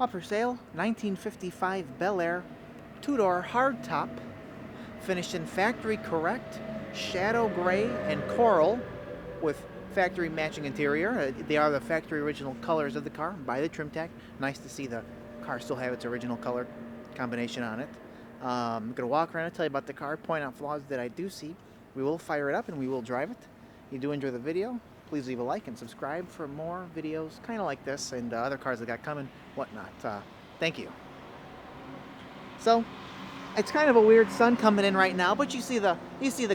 Up for sale, 1955 Bel Air, two-door hardtop, finished in factory correct, shadow gray and coral with factory matching interior. They are the factory original colors of the car by the trim tag. Nice to see the car still have its original color combination on it. I'm going to walk around and tell you about the car, point out flaws that I do see. We will fire it up and we will drive it. If you do enjoy the video, please leave a like and subscribe for more videos kind of like this and other cars that got coming, whatnot. Thank you. So, it's kind of a weird sun coming in right now, but you see the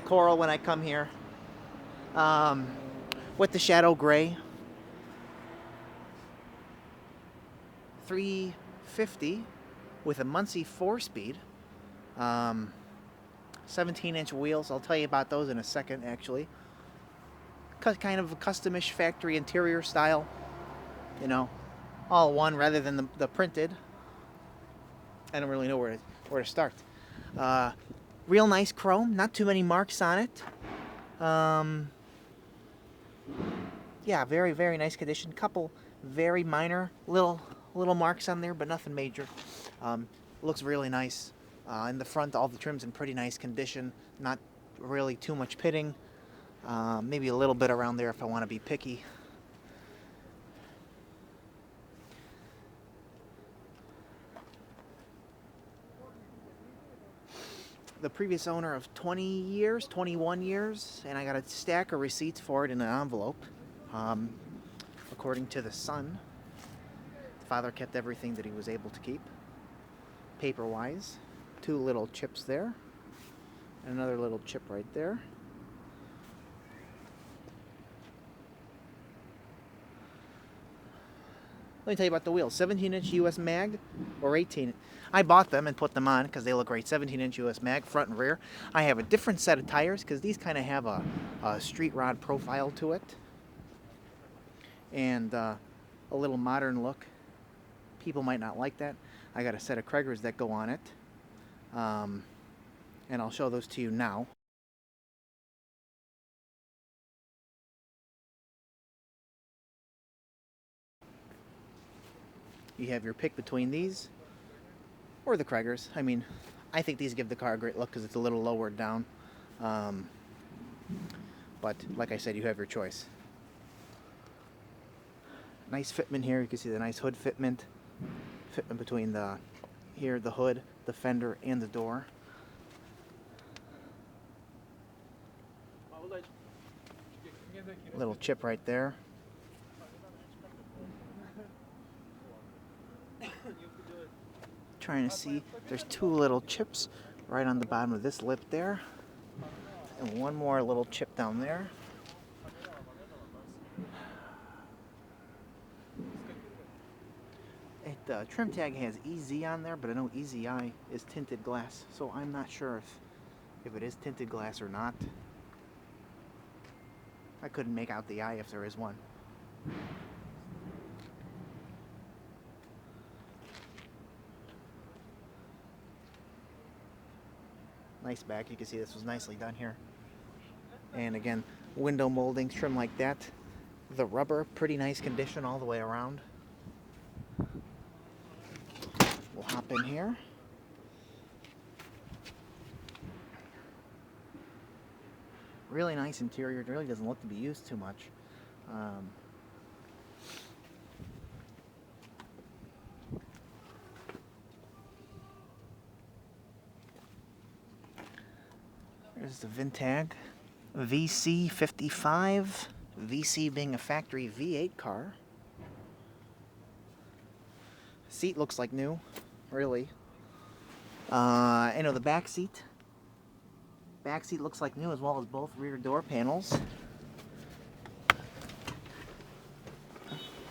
coral when I come here. With the shadow gray. 350 with a Muncie 4-speed. 17-inch wheels. I'll tell you about those in a second, actually. Kind of a customish factory interior style. You know, all one rather than the printed. I don't really know where to start. Real nice chrome. Not too many marks on it. Yeah, very, very nice condition. Couple very minor little marks on there, but nothing major. Looks really nice. In the front, all the trim's in pretty nice condition. Not really too much pitting. Maybe a little bit around there if I want to be picky. The previous owner of 21 years, and I got a stack of receipts for it in an envelope. According to the son, the father kept everything that he was able to keep, paper-wise. 2 little chips there, and another little chip right there. Let me tell you about the wheels. 17-inch US mag or 18. I bought them and put them on because they look great. 17-inch US mag, front and rear. I have a different set of tires because these kind of have a street rod profile to it. And a little modern look. People might not like that. I got a set of Craigers that go on it. And I'll show those to you now. You have your pick between these or the Craigers. I mean, I think these give the car a great look because it's a little lowered down. But like I said, you have your choice. Nice fitment here. You can see the nice hood fitment. Fitment between the hood, the fender, and the door. Little chip right there. Trying to see, there's 2 little chips right on the bottom of this lip there, and one more little chip down there. Trim tag has EZ on there, but I know EZI is tinted glass, so I'm not sure if it is tinted glass or not. I couldn't make out the eye if there is one. Nice back. You can see this was nicely done here. And again, window moldings, trim like that. The rubber, pretty nice condition all the way around. We'll hop in here. Really nice interior. It really doesn't look to be used too much. There's the VinTag VC55. VC being a factory V8 car. Seat looks like new, really. You know, the back seat. Back seat looks like new as well as both rear door panels.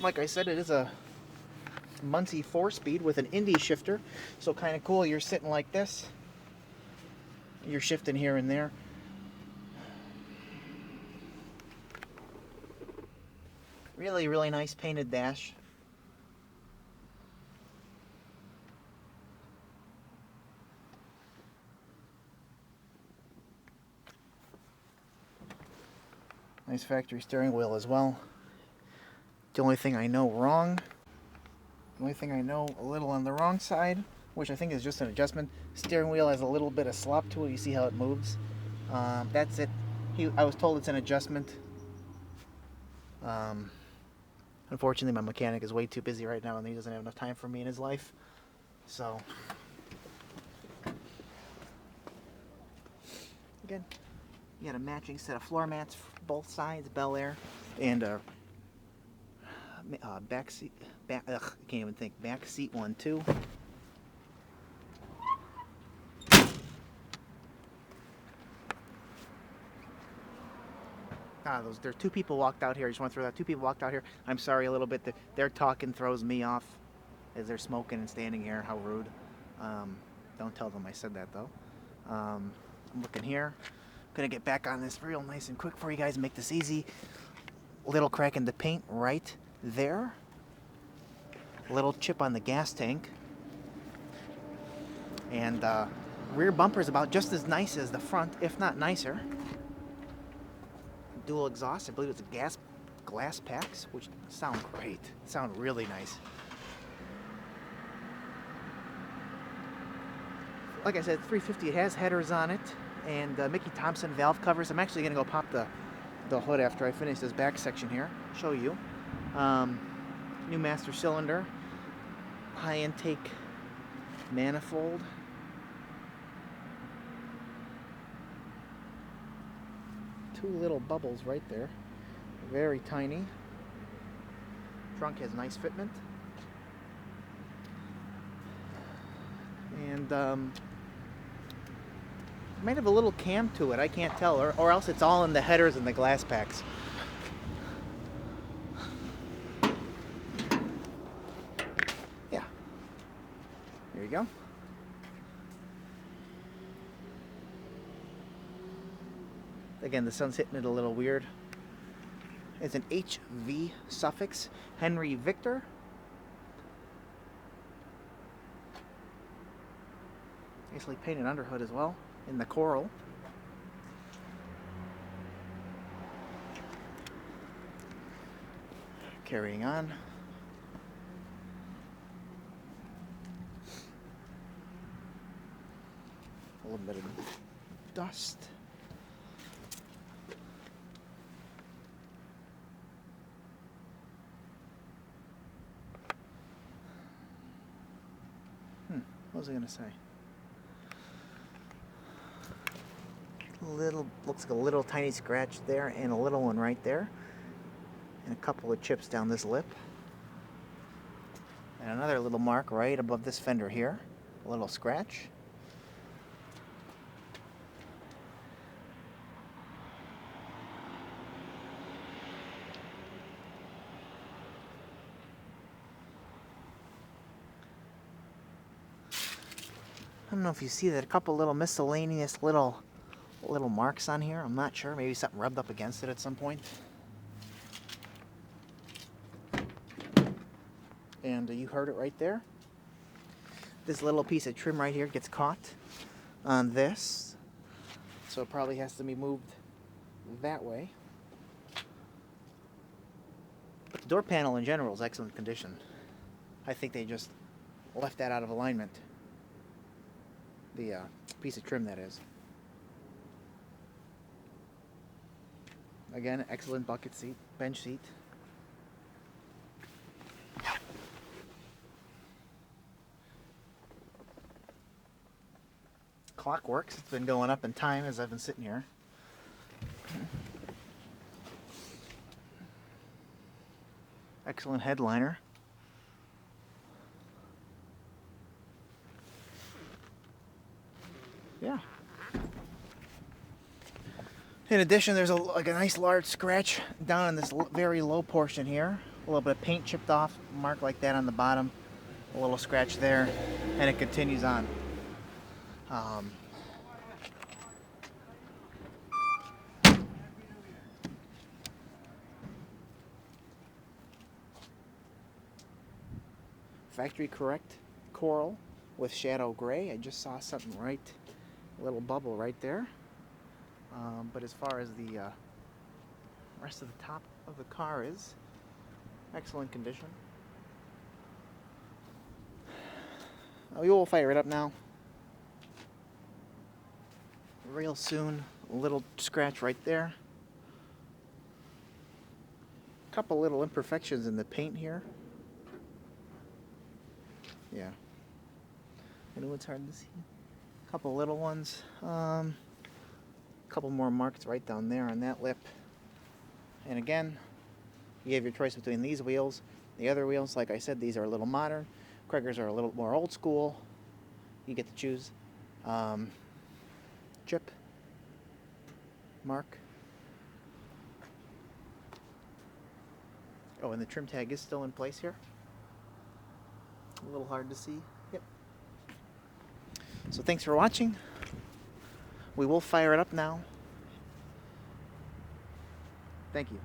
Like I said, it is a Muncie 4-speed with an Indy shifter, so kind of cool. You're sitting like this. You're shifting here and there. Really, really nice painted dash. Nice factory steering wheel as well. The only thing I know wrong The only thing I know a little on the wrong side, which I think is just an adjustment. Steering wheel has a little bit of slop to it. You see how it moves? That's it. I was told it's an adjustment. Unfortunately, my mechanic is way too busy right now and he doesn't have enough time for me in his life. So, again, you got a matching set of floor mats for both sides, Bel Air, and a back seat. I can't even think. Back seat one too. There are two people walked out here. I just want to throw that. Two people walked out here. I'm sorry a little bit. Their talking throws me off as they're smoking and standing here. How rude. Don't tell them I said that, though. I'm looking here. Going to get back on this real nice and quick for you guys. Make this easy. Little crack in the paint right there. Little chip on the gas tank. And rear bumper is about just as nice as the front, if not nicer. Dual exhaust. I believe it's glass packs, which sound great. Sound really nice. Like I said, 350. It has headers on it and Mickey Thompson valve covers. I'm actually gonna go pop the hood after I finish this back section here. Show you. New master cylinder. High intake manifold. Two little bubbles right there, very tiny. Trunk has nice fitment, and might have a little cam to it. I can't tell, or else it's all in the headers and the glass packs. Yeah, there you go. Again, the sun's hitting it a little weird. It's an HV suffix, Henry Victor. Nicely painted underhood as well, in the coral. Carrying on. A little bit of dust. What was I gonna say? Looks like a little tiny scratch there and a little one right there. And a couple of chips down this lip. And another little mark right above this fender here. A little scratch. I don't know if you see that, a couple little miscellaneous little marks on here. I'm not sure. Maybe something rubbed up against it at some point. And you heard it right there. This little piece of trim right here gets caught on this. So it probably has to be moved that way. But the door panel in general is excellent condition. I think they just left that out of alignment. The piece of trim, that is. Again, excellent bucket seat, bench seat. Clock works. It's been going up in time as I've been sitting here. Excellent headliner. Yeah. In addition, there's a nice large scratch down in this very low portion here. A little bit of paint chipped off, mark like that on the bottom. A little scratch there, and it continues on. Factory correct coral with shadow gray. I just saw something right, a little bubble right there. But as far as the rest of the top of the car is, excellent condition. We will fire it up now. Real soon. A little scratch right there. A couple little imperfections in the paint here. Yeah. I know it's hard to see. A couple little ones. A couple more marks right down there on that lip. And again, you have your choice between these wheels. The other wheels, like I said, these are a little modern. Craigers are a little more old school. You get to choose. Chip. Mark. Oh, and the trim tag is still in place here. A little hard to see. Yep. So thanks for watching. We will fire it up now. Thank you.